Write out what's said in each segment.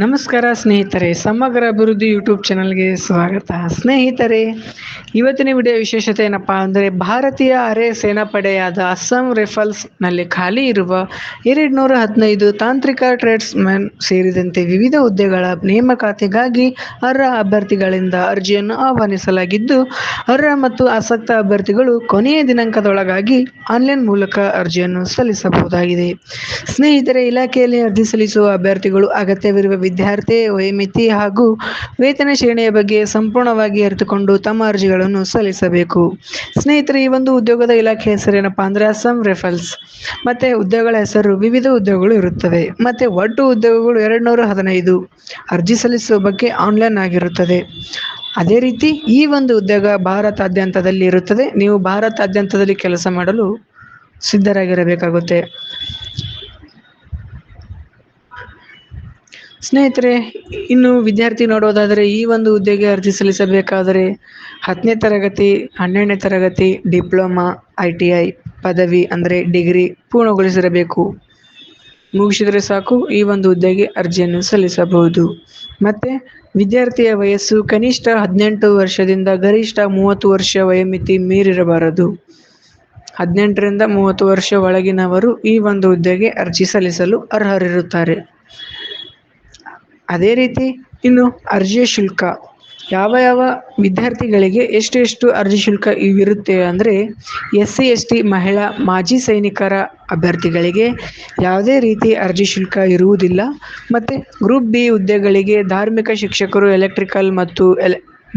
ನಮಸ್ಕಾರ ಸ್ನೇಹಿತರೆ, ಸಮಗ್ರ ಅಭಿವೃದ್ಧಿ ಯೂಟ್ಯೂಬ್ ಚಾನಲ್ಗೆ ಸ್ವಾಗತ. ಸ್ನೇಹಿತರೆ, ಇವತ್ತಿನ ವಿಡಿಯೋ ವಿಶೇಷತೆ ಏನಪ್ಪಾ ಅಂದರೆ, ಭಾರತೀಯ ಅರೆ ಸೇನಾಪಡೆಯಾದ ಅಸ್ಸಾಂ ರೈಫಲ್ಸ್ನಲ್ಲಿ ಖಾಲಿ ಇರುವ 215 ತಾಂತ್ರಿಕ ಟ್ರೇಡ್ಸ್ಮನ್ ಸೇರಿದಂತೆ ವಿವಿಧ ಹುದ್ದೆಗಳ ನೇಮಕಾತಿಗಾಗಿ ಅರ್ಹ ಅಭ್ಯರ್ಥಿಗಳಿಂದ ಅರ್ಜಿಯನ್ನು ಆಹ್ವಾನಿಸಲಾಗಿದ್ದು, ಅರ್ಹ ಮತ್ತು ಆಸಕ್ತ ಅಭ್ಯರ್ಥಿಗಳು ಕೊನೆಯ ದಿನಾಂಕದೊಳಗಾಗಿ ಆನ್ಲೈನ್ ಮೂಲಕ ಅರ್ಜಿಯನ್ನು ಸಲ್ಲಿಸಬಹುದಾಗಿದೆ. ಸ್ನೇಹಿತರೆ, ಇಲಾಖೆಯಲ್ಲಿ ಅರ್ಜಿ ಸಲ್ಲಿಸುವ ಅಭ್ಯರ್ಥಿಗಳು ಅಗತ್ಯವಿರುವ ವಿದ್ಯಾರ್ಥಿ ವಯೋಮಿತಿ ಹಾಗೂ ವೇತನ ಶ್ರೇಣಿಯ ಬಗ್ಗೆ ಸಂಪೂರ್ಣವಾಗಿ ಅರಿತುಕೊಂಡು ತಮ್ಮ ಅರ್ಜಿಗಳನ್ನು ಸಲ್ಲಿಸಬೇಕು. ಸ್ನೇಹಿತರೆ, ಈ ಒಂದು ಉದ್ಯೋಗದ ಇಲಾಖೆ ಹೆಸರೇನಪ್ಪಾ ಅಂದ್ರೆ ಅಸ್ಸಾಂ ರೈಫಲ್ಸ್. ಮತ್ತೆ ಹುದ್ದೆಗಳ ಹೆಸರು ವಿವಿಧ ಹುದ್ದೆಗಳು ಇರುತ್ತವೆ. ಮತ್ತೆ ಒಟ್ಟು ಉದ್ಯೋಗಗಳು 215. ಅರ್ಜಿ ಸಲ್ಲಿಸುವ ಬಗ್ಗೆ ಆನ್ಲೈನ್ ಆಗಿರುತ್ತದೆ. ಅದೇ ರೀತಿ ಈ ಒಂದು ಉದ್ಯೋಗ ಭಾರತಾದ್ಯಂತದಲ್ಲಿ ಇರುತ್ತದೆ. ನೀವು ಭಾರತಾದ್ಯಂತದಲ್ಲಿ ಕೆಲಸ ಮಾಡಲು ಸಿದ್ಧರಾಗಿರಬೇಕಾಗುತ್ತೆ. ಸ್ನೇಹಿತರೆ, ಇನ್ನು ವಿದ್ಯಾರ್ಥಿ ನೋಡೋದಾದರೆ ಈ ಒಂದು ಹುದ್ದೆಗೆ ಅರ್ಜಿ ಸಲ್ಲಿಸಬೇಕಾದರೆ 10ನೇ ತರಗತಿ, 12ನೇ ತರಗತಿ, ಡಿಪ್ಲೊಮಾ, ITI ಪದವಿ ಅಂದರೆ ಡಿಗ್ರಿ ಪೂರ್ಣಗೊಳಿಸಿರಬೇಕು. ಮುಗಿಸಿದರೆ ಸಾಕು, ಈ ಒಂದು ಹುದ್ದೆಗೆ ಅರ್ಜಿಯನ್ನು ಸಲ್ಲಿಸಬಹುದು. ಮತ್ತು ವಿದ್ಯಾರ್ಥಿಯ ವಯಸ್ಸು ಕನಿಷ್ಠ 18 ವರ್ಷದಿಂದ ಗರಿಷ್ಠ 30 ವರ್ಷ ವಯೋಮಿತಿ ಮೀರಿರಬಾರದು. 18ರಿಂದ 30 ವರ್ಷ ಒಳಗಿನವರು ಈ ಒಂದು ಹುದ್ದೆಗೆ ಅರ್ಜಿ ಸಲ್ಲಿಸಲು ಅರ್ಹರಿರುತ್ತಾರೆ. ಅದೇ ರೀತಿ ಇನ್ನು ಅರ್ಜಿಯ ಶುಲ್ಕ, ಯಾವ ವಿದ್ಯಾರ್ಥಿಗಳಿಗೆ ಎಷ್ಟು ಅರ್ಜಿ ಶುಲ್ಕ ಇರುತ್ತೆ ಅಂದರೆ, SC ST ಮಹಿಳಾ ಮಾಜಿ ಸೈನಿಕರ ಅಭ್ಯರ್ಥಿಗಳಿಗೆ ಯಾವುದೇ ರೀತಿ ಅರ್ಜಿ ಶುಲ್ಕ ಇರುವುದಿಲ್ಲ. ಮತ್ತು ಗ್ರೂಪ್ B ಹುದ್ದೆಗಳಿಗೆ ಧಾರ್ಮಿಕ ಶಿಕ್ಷಕರು, ಎಲೆಕ್ಟ್ರಿಕಲ್ ಮತ್ತು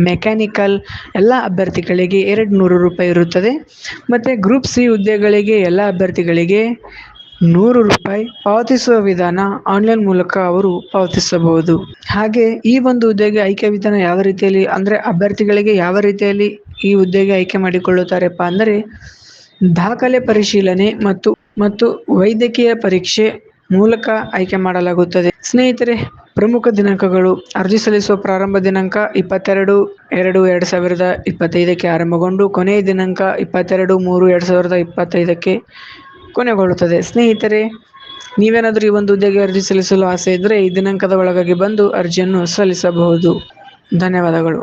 ಮೆಕ್ಯಾನಿಕಲ್ ಎಲ್ಲ ಅಭ್ಯರ್ಥಿಗಳಿಗೆ 200 ರೂಪಾಯಿ ಇರುತ್ತದೆ. ಮತ್ತು ಗ್ರೂಪ್ C ಹುದ್ದೆಗಳಿಗೆ ಎಲ್ಲ ಅಭ್ಯರ್ಥಿಗಳಿಗೆ 100 ರೂಪಾಯಿ. ಪಾವತಿಸುವ ವಿಧಾನ ಆನ್ಲೈನ್ ಮೂಲಕ ಅವರು ಪಾವತಿಸಬಹುದು. ಹಾಗೆ ಈ ಒಂದು ಹುದ್ದೆಗೆ ಆಯ್ಕೆ ವಿಧಾನ ಯಾವ ರೀತಿಯಲ್ಲಿ ಅಂದರೆ, ಅಭ್ಯರ್ಥಿಗಳಿಗೆ ಯಾವ ರೀತಿಯಲ್ಲಿ ಈ ಹುದ್ದೆಗೆ ಆಯ್ಕೆ ಮಾಡಿಕೊಳ್ಳುತ್ತಾರೆಪ್ಪ ಅಂದರೆ, ದಾಖಲೆ ಪರಿಶೀಲನೆ ಮತ್ತು ವೈದ್ಯಕೀಯ ಪರೀಕ್ಷೆ ಮೂಲಕ ಆಯ್ಕೆ ಮಾಡಲಾಗುತ್ತದೆ. ಸ್ನೇಹಿತರೆ, ಪ್ರಮುಖ ದಿನಾಂಕಗಳು: ಅರ್ಜಿ ಸಲ್ಲಿಸುವ ಪ್ರಾರಂಭ ದಿನಾಂಕ 22/2/2025ಕ್ಕೆ ಆರಂಭಗೊಂಡು ಕೊನೆಯ ದಿನಾಂಕ 22/3/2025ಕ್ಕೆ ಕೊನೆಗೊಳ್ಳುತ್ತದೆ. ಸ್ನೇಹಿತರೆ, ನೀವೇನಾದರೂ ಈ ಒಂದು ಹುದ್ದೆಗೆ ಅರ್ಜಿ ಸಲ್ಲಿಸಲು ಆಸೆ ಇದ್ದರೆ ಈ ದಿನಾಂಕದ ಒಳಗಾಗಿ ಬಂದು ಅರ್ಜಿಯನ್ನು ಸಲ್ಲಿಸಬಹುದು. ಧನ್ಯವಾದಗಳು.